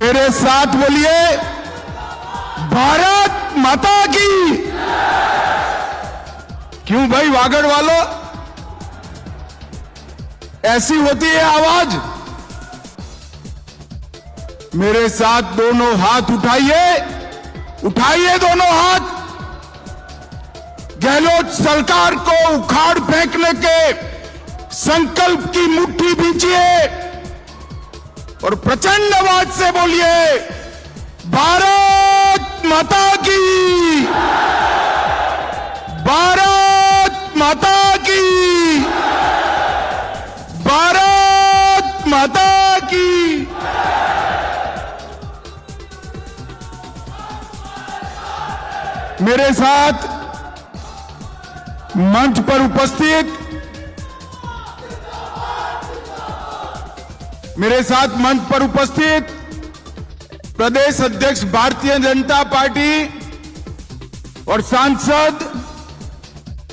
मेरे साथ बोलिए, भारत माता की। क्यों भाई वागड़ वालों, ऐसी होती है आवाज? मेरे साथ दोनों हाथ उठाइए, उठाइए दोनों हाथ। गहलोत सरकार को उखाड़ फेंकने के संकल्प की मुट्ठी भींचिए और प्रचंड आवाज से बोलिए, भारत माता की, भारत माता की, भारत माता की। मेरे साथ मंच पर उपस्थित प्रदेश अध्यक्ष भारतीय जनता पार्टी और सांसद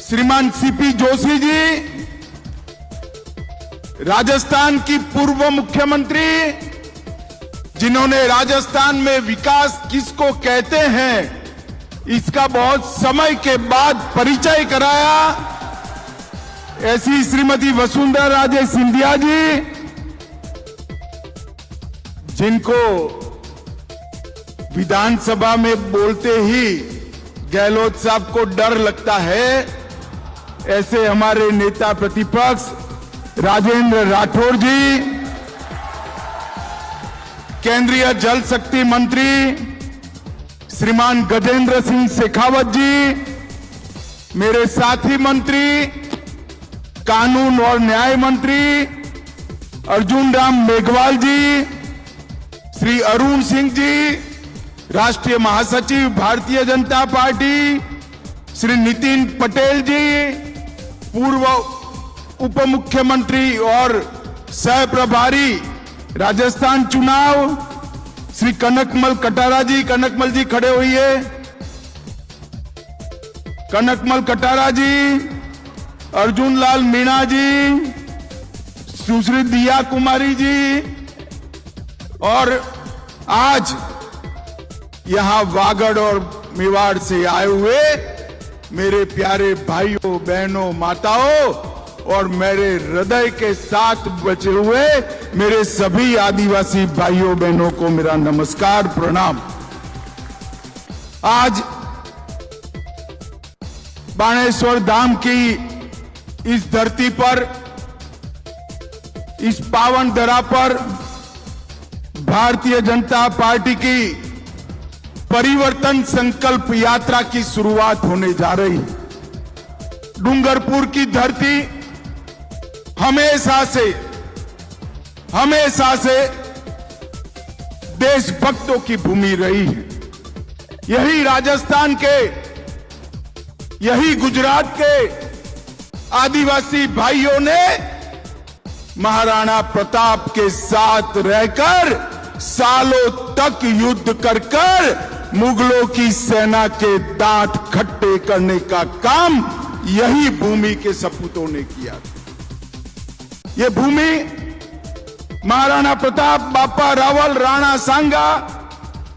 श्रीमान सीपी जोशी जी, राजस्थान की पूर्व मुख्यमंत्री जिन्होंने राजस्थान में विकास किसको कहते हैं इसका बहुत समय के बाद परिचय कराया, ऐसी श्रीमती वसुंधरा राजे सिंधिया जी, जिनको विधानसभा में बोलते ही गहलोत साहब को डर लगता है, ऐसे हमारे नेता प्रतिपक्ष राजेंद्र राठौर जी, केंद्रीय जल शक्ति मंत्री श्रीमान गजेंद्र सिंह शेखावत जी, मेरे साथी मंत्री कानून और न्याय मंत्री अर्जुन राम मेघवाल जी, श्री अरुण सिंह जी, राष्ट्रीय महासचिव भारतीय जनता पार्टी श्री नितिन पटेल जी, पूर्व उप मुख्यमंत्री और सह प्रभारी राजस्थान चुनाव श्री कनकमल कटारा जी, कनकमल जी खड़े होइए, कनकमल कटारा जी, अर्जुन लाल मीणा जी, सुश्री दिया कुमारी जी, और आज यहां वागड़ और मेवाड़ से आए हुए मेरे प्यारे भाइयों बहनों माताओं और मेरे हृदय के साथ बचे हुए मेरे सभी आदिवासी भाइयों बहनों को मेरा नमस्कार प्रणाम। आज बाणेश्वर धाम की इस धरती पर, इस पावन धरा पर भारतीय जनता पार्टी की परिवर्तन संकल्प यात्रा की शुरुआत होने जा रही है। डूंगरपुर की धरती हमेशा से देशभक्तों की भूमि रही है। यही राजस्थान के, यही गुजरात के आदिवासी भाइयों ने महाराणा प्रताप के साथ रहकर सालों तक युद्ध कर मुगलों की सेना के दांत खट्टे करने का काम यही भूमि के सपूतों ने किया। ये भूमि महाराणा प्रताप, बापा रावल, राणा सांगा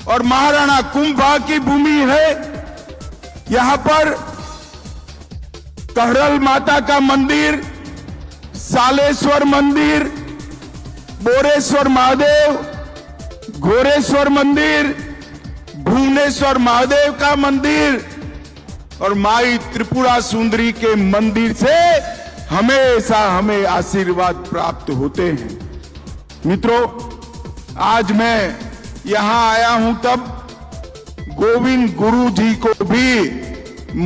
और महाराणा कुंभा की भूमि है। यहां पर कहरल माता का मंदिर, सालेश्वर मंदिर, बोरेश्वर महादेव, घोरेश्वर मंदिर, भुवनेश्वर महादेव का मंदिर और माई त्रिपुरा सुंदरी के मंदिर से हमेशा हमें आशीर्वाद प्राप्त होते हैं। मित्रों, आज मैं यहां आया हूं तब गोविंद गुरु जी को भी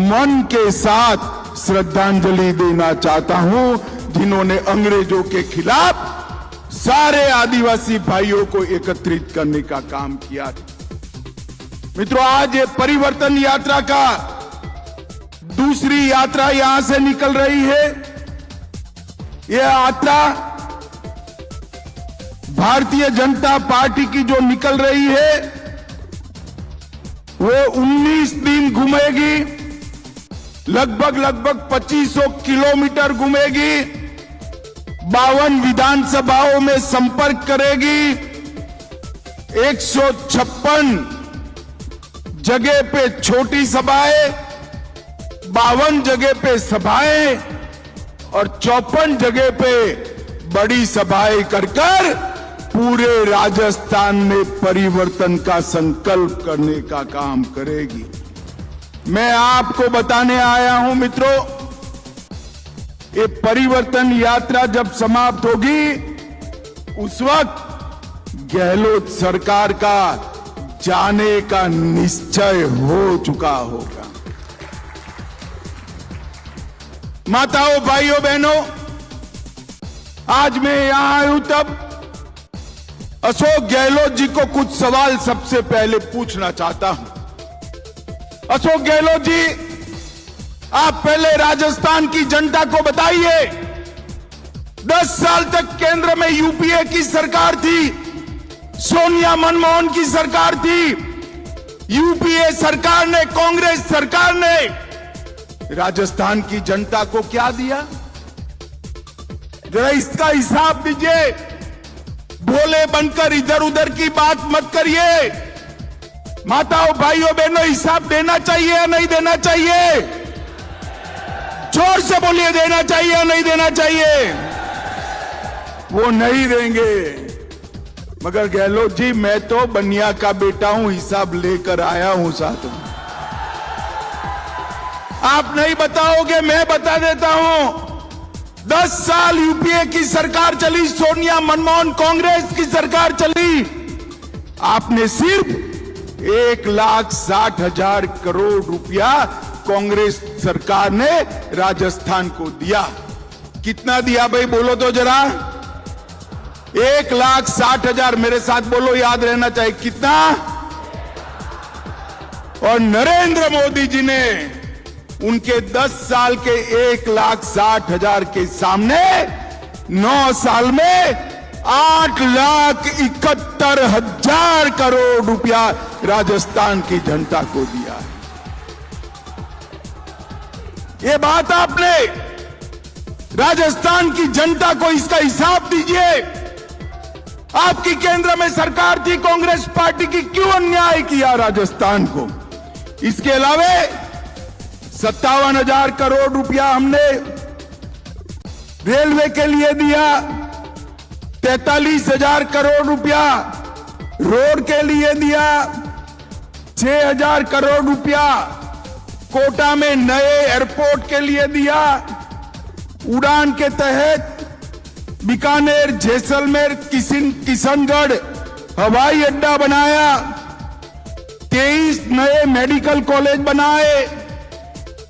मन के साथ श्रद्धांजलि देना चाहता हूं, जिन्होंने अंग्रेजों के खिलाफ सारे आदिवासी भाइयों को एकत्रित करने का काम किया। मित्रों, आज ये परिवर्तन यात्रा का दूसरी यात्रा यहां से निकल रही है। यह यात्रा भारतीय जनता पार्टी की जो निकल रही है वो 19 दिन घूमेगी, लगभग 2500 किलोमीटर घूमेगी, 52 विधानसभाओं में संपर्क करेगी 156 जगह पे छोटी सभाएं, 52 जगह पे सभाएं और 54 जगह पे बड़ी सभाएं कर पूरे राजस्थान में परिवर्तन का संकल्प करने का काम करेगी। मैं आपको बताने आया हूं मित्रों, ये परिवर्तन यात्रा जब समाप्त होगी उस वक्त गहलोत सरकार का जाने का निश्चय हो चुका होगा। माताओं, भाइयों, बहनों, आज मैं यहां आया हूं तब अशोक गहलोत जी को कुछ सवाल सबसे पहले पूछना चाहता हूं। अशोक गहलोत जी, आप पहले राजस्थान की जनता को बताइए, 10 साल तक केंद्र में यूपीए की सरकार थी, सोनिया मनमोहन की सरकार थी। यूपीए सरकार ने, कांग्रेस सरकार ने राजस्थान की जनता को क्या दिया? जरा इसका हिसाब दीजिए। भोले बनकर इधर उधर की बात मत करिए। माताओं, भाइयों, बहनों, हिसाब देना चाहिए या नहीं देना चाहिए? जोर से बोलिए, देना चाहिए या नहीं देना चाहिए? वो नहीं देंगे। मगर गहलोत जी, मैं तो बनिया का बेटा हूं, हिसाब लेकर आया हूं साथ में। आप नहीं बताओगे, मैं बता देता हूं। 10 साल यूपीए की सरकार चली, सोनिया मनमोहन कांग्रेस की सरकार चली। आपने सिर्फ 1,60,000 करोड़ रुपया कांग्रेस सरकार ने राजस्थान को दिया। कितना दिया भाई, बोलो तो जरा। 1,60,000, मेरे साथ बोलो, याद रहना चाहिए कितना। और नरेंद्र मोदी जी ने उनके 10 साल के 1,60,000 के सामने 9 साल में 8,71,000 करोड़ रुपया राजस्थान की जनता को दिया। ये बात आपने राजस्थान की जनता को इसका हिसाब दीजिए। आपकी केंद्र में सरकार थी कांग्रेस पार्टी की, क्यों अन्याय किया राजस्थान को? इसके अलावा 57,000 करोड़ रुपया हमने रेलवे के लिए दिया, 43,000 करोड़ रुपया रोड के लिए दिया, 6,000 करोड़ रुपया कोटा में नए एयरपोर्ट के लिए दिया। उड़ान के तहत बीकानेर, जैसलमेर, किशनगढ़ हवाई अड्डा बनाया, 23 नए मेडिकल कॉलेज बनाए,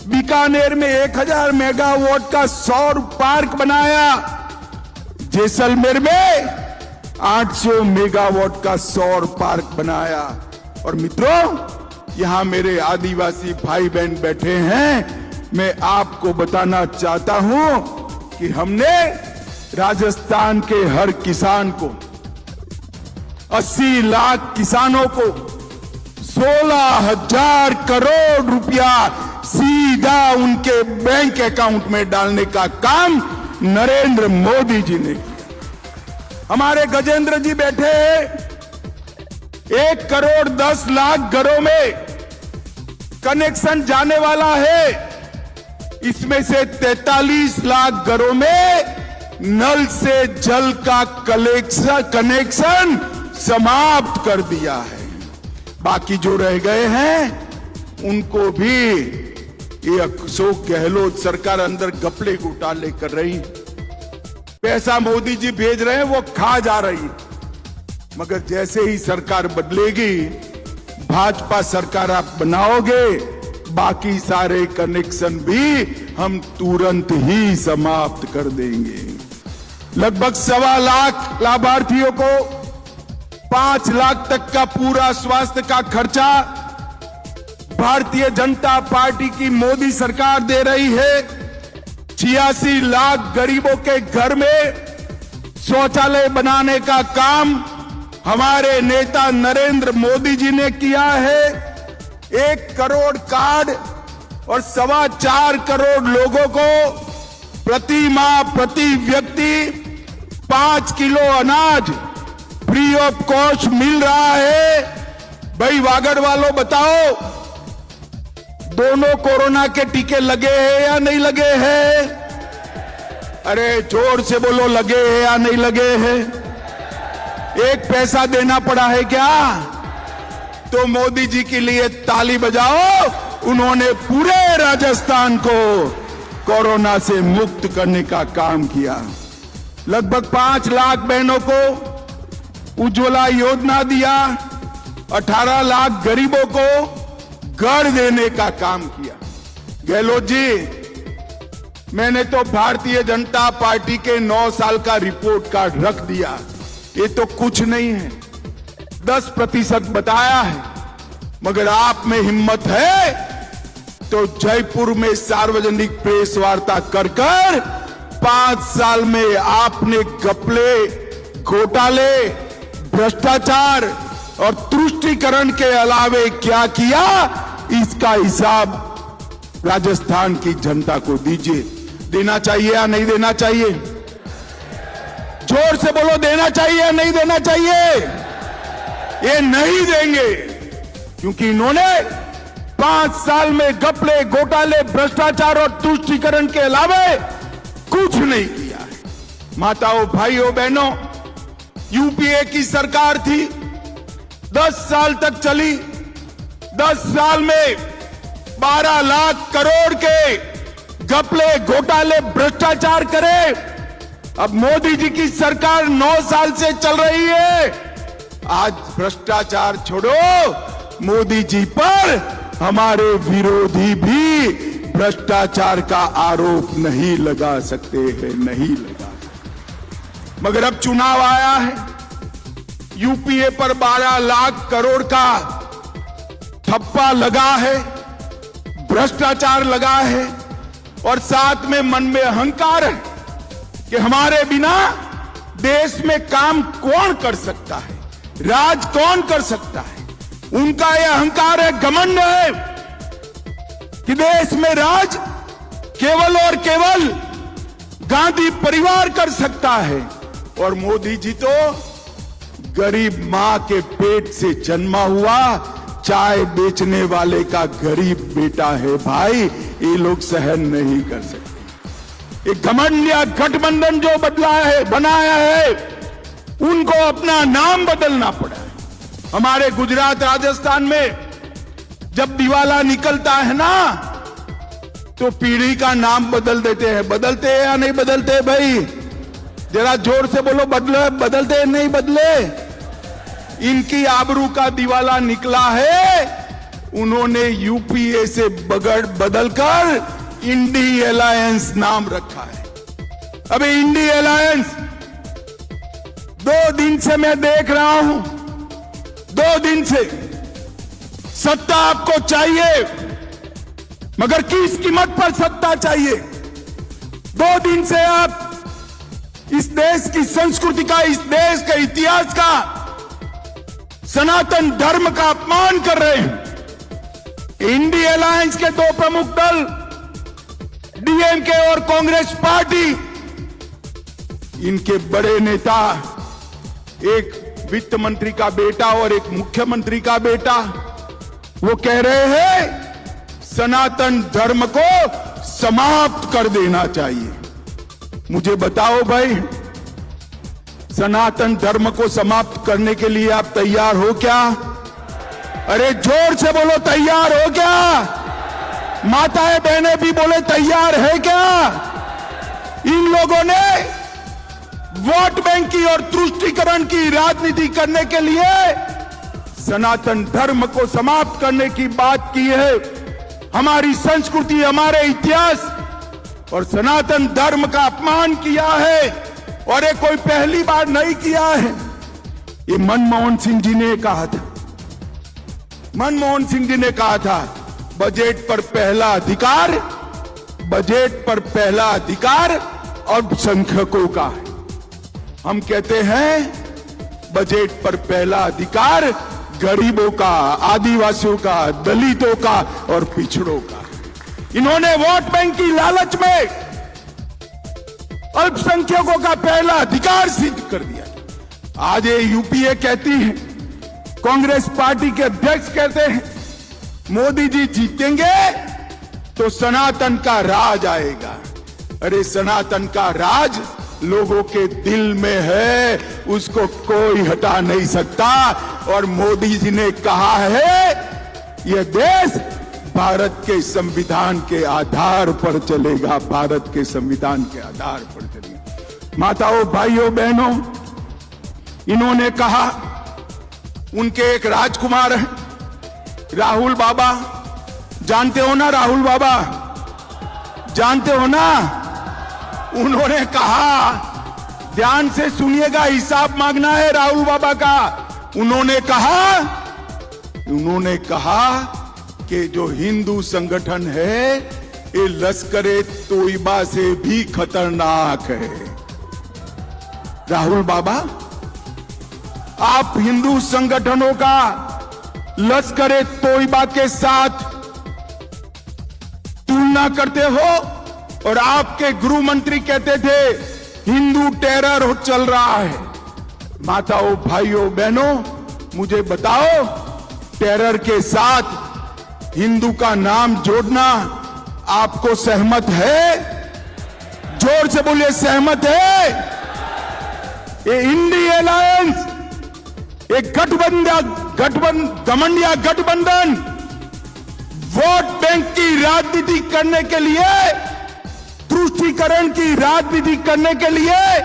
बीकानेर में 1000 मेगावाट का सौर पार्क बनाया, जैसलमेर में 800 मेगावाट का सौर पार्क बनाया। और मित्रों, यहां मेरे आदिवासी भाई बहन बैठे हैं, मैं आपको बताना चाहता हूं कि हमने राजस्थान के हर किसान को, 80 लाख किसानों को 16,000 करोड़ रुपया सीधा उनके बैंक अकाउंट में डालने का काम नरेंद्र मोदी जी ने किया। हमारे गजेंद्र जी बैठे हैं, 1,10,00,000 घरों में कनेक्शन जाने वाला है। इसमें से 43 लाख घरों में नल से जल का कनेक्शन समाप्त कर दिया है। बाकी जो रह गए हैं उनको भी ये अशोक गहलोत सरकार अंदर गपले घोटाले कर रही है। पैसा मोदी जी भेज रहे हैं, वो खा जा रही है। मगर जैसे ही सरकार बदलेगी, भाजपा सरकार आप बनाओगे, बाकी सारे कनेक्शन भी हम तुरंत ही समाप्त कर देंगे। लगभग 1.25 लाख लाभार्थियों को 5 लाख तक का पूरा स्वास्थ्य का खर्चा भारतीय जनता पार्टी की मोदी सरकार दे रही है। 86 लाख गरीबों के घर में शौचालय बनाने का काम हमारे नेता नरेंद्र मोदी जी ने किया है। 1 करोड़ कार्ड और 4.25 करोड़ लोगों को प्रति माह, प्रति व्यक्ति 5 किलो अनाज फ्री ऑफ कॉस्ट मिल रहा है। भाई वागड़ वालों बताओ, दोनों कोरोना के टीके लगे हैं या नहीं लगे हैं? अरे जोर से बोलो, लगे हैं या नहीं लगे हैं? एक पैसा देना पड़ा है क्या? तो मोदी जी के लिए ताली बजाओ, उन्होंने पूरे राजस्थान को कोरोना से मुक्त करने का काम किया। लगभग 5 लाख बहनों को उज्ज्वला योजना दिया, 18 लाख गरीबों को घर देने का काम किया। गहलोत जी, मैंने तो भारतीय जनता पार्टी के 9 साल का रिपोर्ट कार्ड रख दिया, ये तो कुछ नहीं है, 10% बताया है। मगर आप में हिम्मत है तो जयपुर में सार्वजनिक प्रेस वार्ता कर 5 साल में आपने घपले, घोटाले, भ्रष्टाचार और तुष्टीकरण के अलावे क्या किया, इसका हिसाब राजस्थान की जनता को दीजिए। देना चाहिए या नहीं देना चाहिए? जोर से बोलो, देना चाहिए या नहीं देना चाहिए? ये नहीं देंगे, क्योंकि इन्होंने 5 साल में घपले, घोटाले, भ्रष्टाचार और तुष्टीकरण के अलावा कुछ नहीं किया है। माताओं, भाइयों, बहनों, यूपीए की सरकार थी, 10 साल तक चली। 10 साल में 12 लाख करोड़ के घपले, घोटाले, भ्रष्टाचार करे। अब मोदी जी की सरकार 9 साल से चल रही है। आज भ्रष्टाचार छोड़ो, मोदी जी पर हमारे विरोधी भी भ्रष्टाचार का आरोप नहीं लगा सकते हैं, नहीं लगा सकते। मगर अब चुनाव आया है, यूपीए पर 12 लाख करोड़ का ठप्पा लगा है, भ्रष्टाचार लगा है, और साथ में मन में अहंकार है कि हमारे बिना देश में काम कौन कर सकता है, राज कौन कर सकता है। उनका यह अहंकार है, घमंड है कि देश में राज केवल और केवल गांधी परिवार कर सकता है, और मोदी जी तो गरीब मां के पेट से जन्मा हुआ चाय बेचने वाले का गरीब बेटा है। भाई, ये लोग सहन नहीं कर सकते। एक घमंड या गठबंधन जो बनाया है, उनको अपना नाम बदलना पड़ा है। हमारे गुजरात, राजस्थान में जब दिवाला निकलता है ना, तो पीढ़ी का नाम बदल देते हैं। बदलते हैं या नहीं बदलते? भाई जरा जोर से बोलो, बदलते हैं नहीं बदले? इनकी आबरू का दिवाला निकला है। उन्होंने यूपीए से बदलकर इंडी अलायंस नाम रखा है। अबे इंडी अलायंस 2 दिन से मैं देख रहा हूं, 2 दिन से सत्ता आपको चाहिए, मगर किस कीमत पर सत्ता चाहिए? 2 दिन से आप इस देश की संस्कृति का, इस देश के इतिहास का, सनातन धर्म का अपमान कर रहे हैं। इंडी अलायंस के 2 प्रमुख दल, डीएमके और कांग्रेस पार्टी, इनके बड़े नेता, एक वित्त मंत्री का बेटा और एक मुख्यमंत्री का बेटा, वो कह रहे हैं सनातन धर्म को समाप्त कर देना चाहिए। मुझे बताओ भाई, सनातन धर्म को समाप्त करने के लिए आप तैयार हो क्या? अरे जोर से बोलो, तैयार हो क्या? माताएं बहनें भी बोले, तैयार है क्या? इन लोगों ने वोट बैंक की और तुष्टीकरण की राजनीति करने के लिए सनातन धर्म को समाप्त करने की बात की है। हमारी संस्कृति, हमारे इतिहास और सनातन धर्म का अपमान किया है, और ये कोई पहली बार नहीं किया है। ये मनमोहन सिंह जी ने कहा था, मनमोहन सिंह जी ने कहा था, बजट पर पहला अधिकार, बजट पर पहला अधिकार अल्पसंख्यकों का है। हम कहते हैं बजट पर पहला अधिकार गरीबों का, आदिवासियों का, दलितों का और पिछड़ों का। इन्होंने वोट बैंक की लालच में अल्पसंख्यकों का पहला अधिकार सिद्ध कर दिया। आज ये यूपीए कहती है, कांग्रेस पार्टी के अध्यक्ष कहते हैं मोदी जी जीतेंगे तो सनातन का राज आएगा। अरे सनातन का राज लोगों के दिल में है, उसको कोई हटा नहीं सकता। और मोदी जी ने कहा है यह देश भारत के संविधान के आधार पर चलेगा, भारत के संविधान के आधार पर चलेगा। माताओं, भाइयों, बहनों, इन्होंने कहा, उनके एक राजकुमार है राहुल बाबा, जानते हो ना राहुल बाबा, जानते हो ना, उन्होंने कहा, ध्यान से सुनिएगा, हिसाब मांगना है राहुल बाबा का। उन्होंने कहा कि जो हिंदू संगठन है ये लश्कर-ए तोयबा से भी खतरनाक है। राहुल बाबा, आप हिंदू संगठनों का लश्कर-ए तोयबा के साथ तुलना करते हो और आपके गृह मंत्री कहते थे हिंदू टेरर चल रहा है। माताओं, भाइयों, बहनों, मुझे बताओ, टेरर के साथ हिंदू का नाम जोड़ना आपको सहमत है? जोर से बोलिए, सहमत है? ये इंडी अलायंस, एक घमंडिया गठबंधन वोट बैंक की राजनीति करने के लिए, तुष्टीकरण की राजनीति करने के लिए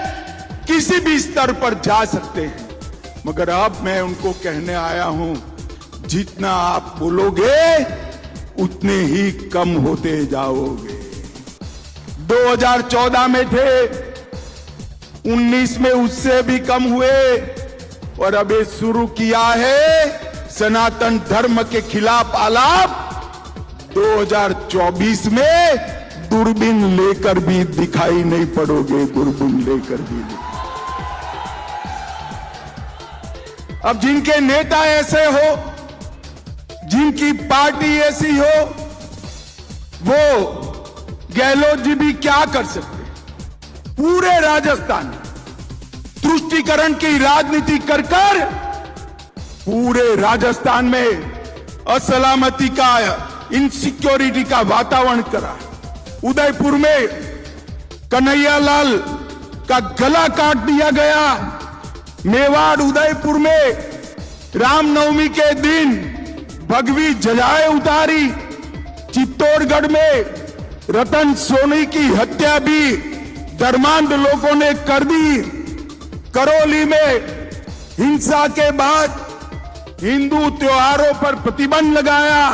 किसी भी स्तर पर जा सकते हैं। मगर अब मैं उनको कहने आया हूं, जितना आप बोलोगे उतने ही कम होते जाओगे। 2014 में थे, 19 में उससे भी कम हुए और अब ये शुरू किया है सनातन धर्म के खिलाफ आलाप। 2024 में दूरबीन लेकर भी दिखाई नहीं पड़ोगे, दूरबीन लेकर भी। अब जिनके नेता ऐसे हो, जिनकी पार्टी ऐसी हो, वो गहलोत जी भी क्या कर सकते? पूरे राजस्थान में तुष्टीकरण की राजनीति कर पूरे राजस्थान में असलामती का, इनसिक्योरिटी का वातावरण करा। उदयपुर में कन्हैयालाल का गला काट दिया गया। मेवाड़, उदयपुर में रामनवमी के दिन भगवी ध्वजाएं उतारी। चित्तौड़गढ़ में रतन सोनी की हत्या भी धर्मांध लोगों ने कर दी। करौली में हिंसा के बाद हिंदू त्योहारों पर प्रतिबंध लगाया।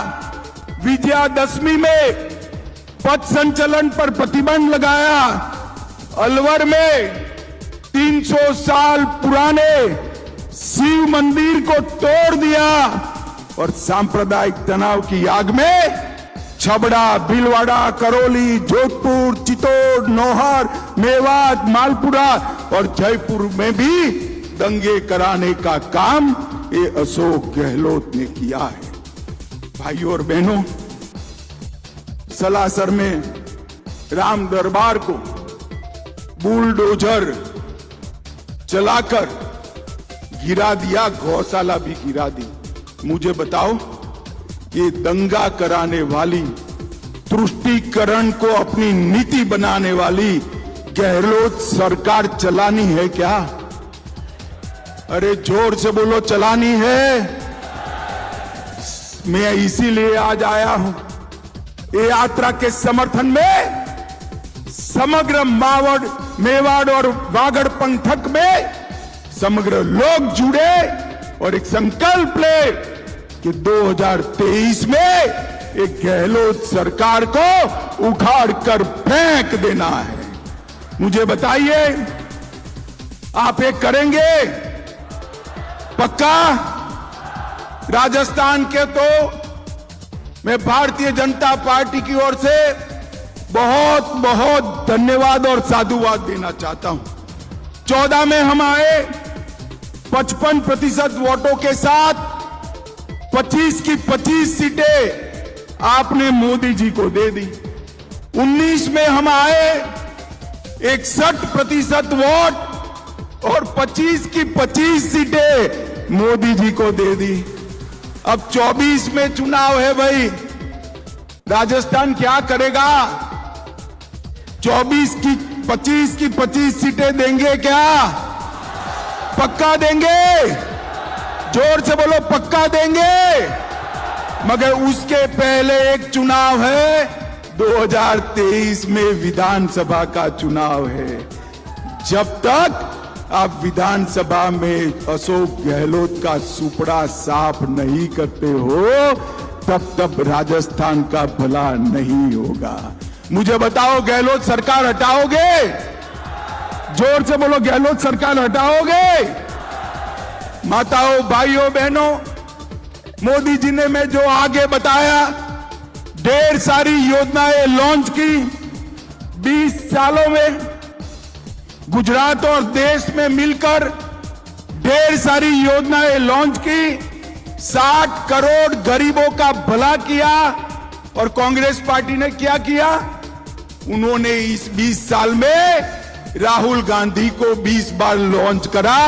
विजयादशमी में पथ संचलन पर प्रतिबंध लगाया। अलवर में 300 साल पुराने शिव मंदिर को तोड़ दिया और सांप्रदायिक तनाव की आग में छबड़ा, भीलवाड़ा, करौली, जोधपुर, चित्तौड़, नौहर, मेवात, मालपुरा और जयपुर में भी दंगे कराने का काम ये अशोक गहलोत ने किया है। भाइयों और बहनों, सलासर में राम दरबार को बुलडोजर चलाकर गिरा दिया, गौशाला भी गिरा दी। मुझे बताओ, ये दंगा कराने वाली, तुष्टीकरण को अपनी नीति बनाने वाली गहलोत सरकार चलानी है क्या? अरे जोर से बोलो, चलानी है? मैं इसीलिए आज आया हूं। ये यात्रा के समर्थन में समग्र मेवाड़ और वागड़ पंथक में समग्र लोग जुड़े और एक संकल्प ले कि 2023 में एक गहलोत सरकार को उखाड़ कर फेंक देना है। मुझे बताइए, आप ये करेंगे? पक्का? राजस्थान के तो मैं भारतीय जनता पार्टी की ओर से बहुत बहुत धन्यवाद और साधुवाद देना चाहता हूं। 14 में हम आए 55% वोटों के साथ, 25 की 25 सीटें आपने मोदी जी को दे दी। 19 में हम आए 61% वोट और 25 की 25 सीटें मोदी जी को दे दी। अब 24 में चुनाव है भाई, राजस्थान क्या करेगा? 25 की 25 सीटें देंगे क्या? पक्का देंगे? जोर से बोलो, पक्का देंगे। मगर उसके पहले एक चुनाव है, 2023 में विधानसभा का चुनाव है। जब तक आप विधानसभा में अशोक गहलोत का सुपड़ा साफ नहीं करते हो, तब राजस्थान का भला नहीं होगा। मुझे बताओ, गहलोत सरकार हटाओगे? जोर से बोलो, गहलोत सरकार हटाओगे? माताओं, भाइयों, बहनों, मोदी जी ने मैं जो आगे बताया, ढेर सारी योजनाएं लॉन्च की 20 सालों में। गुजरात और देश में मिलकर ढेर सारी योजनाएं लॉन्च की, 60 करोड़ गरीबों का भला किया। और कांग्रेस पार्टी ने क्या किया? उन्होंने इस 20 साल में राहुल गांधी को 20 बार लॉन्च करा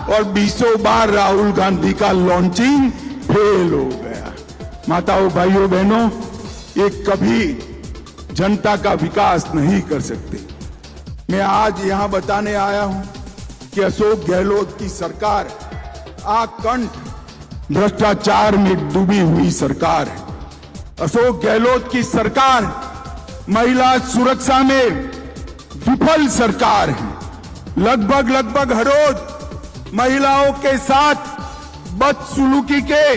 और 20 बार राहुल गांधी का लॉन्चिंग फेल हो गया। माताओं, भाइयों, बहनों, ये कभी जनता का विकास नहीं कर सकते। मैं आज यहां बताने आया हूं कि अशोक गहलोत की सरकार आकंठ भ्रष्टाचार में डूबी हुई सरकार है। अशोक गहलोत की सरकार महिला सुरक्षा में विफल सरकार है। लगभग हर रोज महिलाओं के साथ बदसलूकी के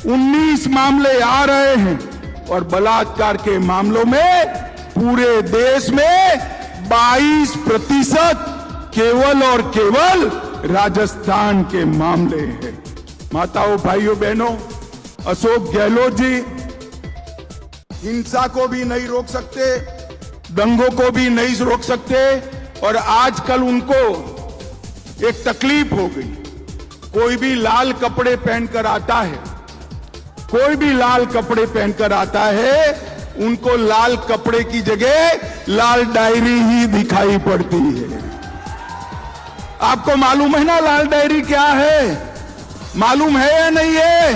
19 मामले आ रहे हैं और बलात्कार के मामलों में पूरे देश में 22% केवल और केवल राजस्थान के मामले हैं। माताओं, भाइयों, बहनों, अशोक गहलोत जी हिंसा को भी नहीं रोक सकते, दंगों को भी नहीं रोक सकते। और आजकल उनको एक तकलीफ हो गई, कोई भी लाल कपड़े पहनकर आता है, कोई भी लाल कपड़े पहनकर आता है, उनको लाल कपड़े की जगह लाल डायरी ही दिखाई पड़ती है। आपको मालूम है ना लाल डायरी क्या है? मालूम है या नहीं है?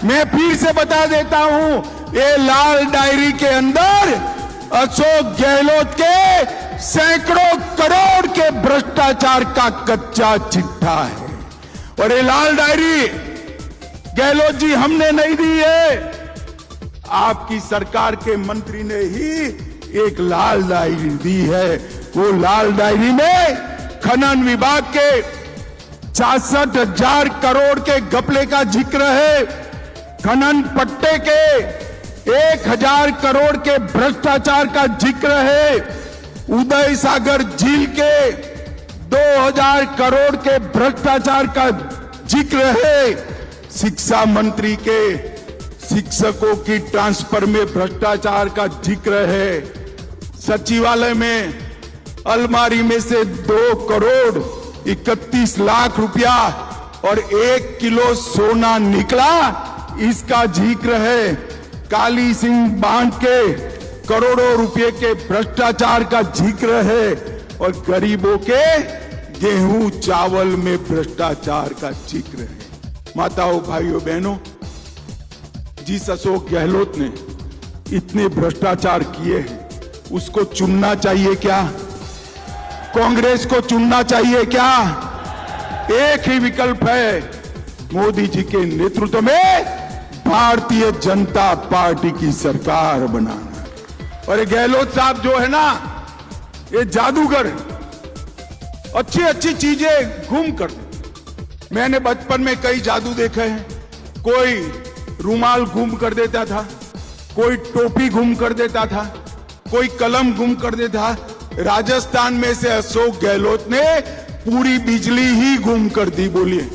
मैं फिर से बता देता हूं, ये लाल डायरी के अंदर अशोक गहलोत के सैकड़ों करोड़ के भ्रष्टाचार का कच्चा चिट्ठा है। और ये लाल डायरी गहलोत जी हमने नहीं दी है, आपकी सरकार के मंत्री ने ही एक लाल डायरी दी है। वो लाल डायरी में खनन विभाग के 66,000 करोड़ के घपले का जिक्र है, खनन पट्टे के 1,000 करोड़ के भ्रष्टाचार का जिक्र है, उदय सागर झील के 2,000 करोड़ के भ्रष्टाचार का जिक्र है, शिक्षा मंत्री के शिक्षकों की ट्रांसफर में भ्रष्टाचार का जिक्र है, सचिवालय में अलमारी में से 2 करोड़ 31 लाख रुपया और 1 किलो सोना निकला, इसका जिक्र है, काली सिंह बांध के करोड़ों रुपए के भ्रष्टाचार का जिक्र है और गरीबों के गेहूं चावल में भ्रष्टाचार का जिक्र है। माताओं, भाइयों, बहनों, जिस अशोक गहलोत ने इतने भ्रष्टाचार किए हैं, उसको चुनना चाहिए क्या? कांग्रेस को चुनना चाहिए क्या? एक ही विकल्प है, मोदी जी के नेतृत्व में भारतीय जनता पार्टी की सरकार बनाना। और ये गहलोत साहब जो है ना, ये जादूगर, अच्छी अच्छी चीजें घूम कर। मैंने बचपन में कई जादू देखे हैं, कोई रुमाल गुम कर देता था, कोई टोपी गुम कर देता था, कोई कलम गुम कर देता। राजस्थान में से अशोक गहलोत ने पूरी बिजली ही गुम कर दी। बोलिए,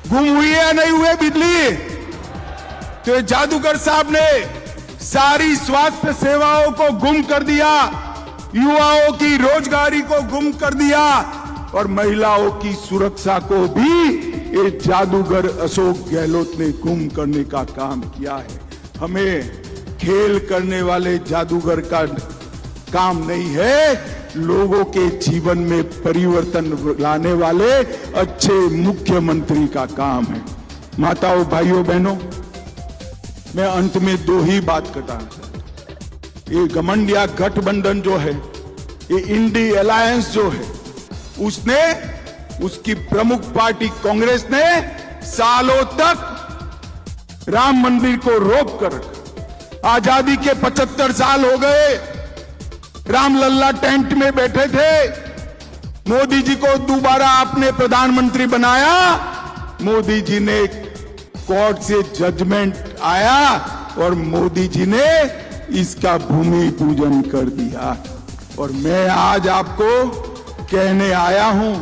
गुम हुई है या नहीं हुई बिजली? तो जादूगर साहब ने सारी स्वास्थ्य सेवाओं को गुम कर दिया, युवाओं की रोजगारी को गुम कर दिया और महिलाओं की सुरक्षा को भी ये जादूगर अशोक गहलोत ने गुम करने का काम किया है। हमें खेल करने वाले जादूगर का काम नहीं है, लोगों के जीवन में परिवर्तन लाने वाले अच्छे मुख्यमंत्री का काम है। माताओं, भाइयों, बहनों, मैं अंत में दो ही बात करना चाहता हूं। ये घमंडिया गठबंधन जो है, ये इंडी अलायंस जो है, उसने, उसकी प्रमुख पार्टी कांग्रेस ने सालों तक राम मंदिर को रोक कर रखा। आजादी के 75 साल हो गए, रामलल्ला टेंट में बैठे थे। मोदी जी को दोबारा आपने प्रधानमंत्री बनाया, मोदी जी ने कोर्ट से जजमेंट आया और मोदी जी ने इसका भूमि पूजन कर दिया। और मैं आज आपको कहने आया हूं,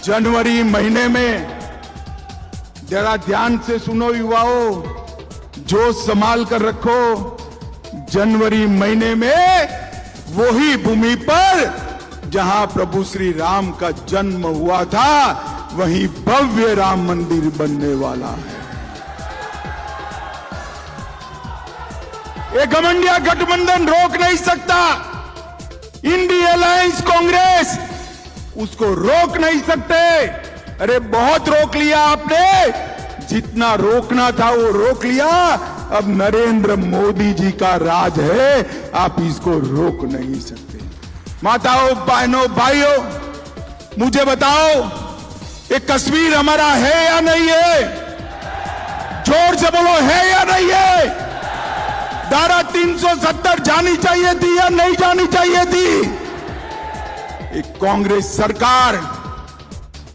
जनवरी महीने में, जरा ध्यान से सुनो युवाओं, जोश संभाल कर रखो, जनवरी महीने में वही भूमि पर जहां प्रभु श्री राम का जन्म हुआ था, वहीं भव्य राम मंदिर बनने वाला है। ये घमंडिया गठबंधन रोक नहीं सकता, इंडी अलायंस कांग्रेस उसको रोक नहीं सकते। अरे बहुत रोक लिया आपने, जितना रोकना था वो रोक लिया। अब नरेंद्र मोदी जी का राज है, आप इसको रोक नहीं सकते। माताओं, बहनों, भाइयों, मुझे बताओ, ये कश्मीर हमारा है या नहीं है? जोर से बोलो, है या नहीं है? धारा 370 जानी चाहिए थी या नहीं जानी चाहिए थी? एक कांग्रेस सरकार,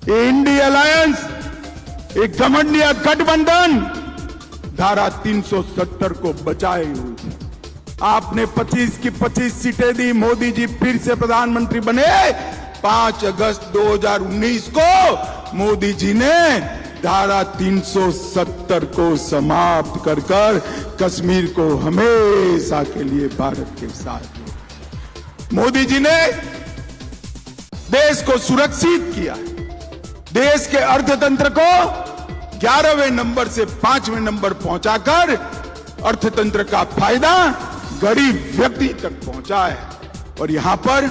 इंडी अलायंस, एक घमंडिया गठबंधन धारा 370 को बचाए हुए। आपने 25 की 25 सीटें दी, मोदी जी फिर से प्रधानमंत्री बने। 5 अगस्त 2019 को मोदी जी ने धारा 370 को समाप्त कर कर कश्मीर को हमेशा के लिए भारत के साथ। मोदी जी ने देश को सुरक्षित किया, देश के अर्थतंत्र को 11वें नंबर से 5वें नंबर पहुंचाकर अर्थतंत्र का फायदा गरीब व्यक्ति तक पहुंचा है। और यहां पर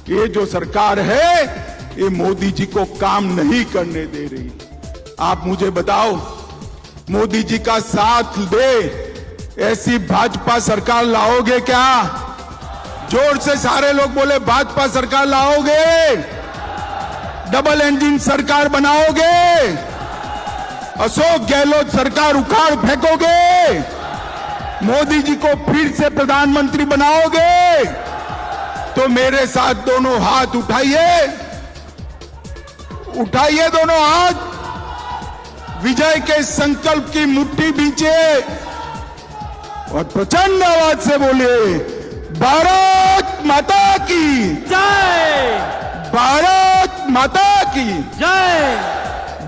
ये जो सरकार है, ये मोदी जी को काम नहीं करने दे रही। आप मुझे बताओ, मोदी जी का साथ दे ऐसी भाजपा सरकार लाओगे क्या? जोर से सारे लोग बोले, भाजपा सरकार लाओगे? डबल इंजन सरकार बनाओगे? अशोक गहलोत सरकार उखाड़ फेंकोगे? मोदी जी को फिर से प्रधानमंत्री बनाओगे? तो मेरे साथ दोनों हाथ उठाइए, उठाइए दोनों हाथ, विजय के संकल्प की मुट्ठी बीचे और प्रचंड आवाज से बोलिए, भारत माता की जय, भारत माता की जय,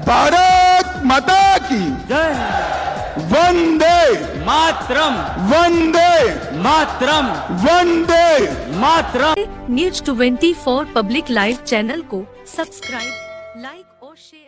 भारत माता की जय, Vande Mataram, Vande Mataram, Vande Mataram. News 24 public live channel को सब्सक्राइब, लाइक और शेयर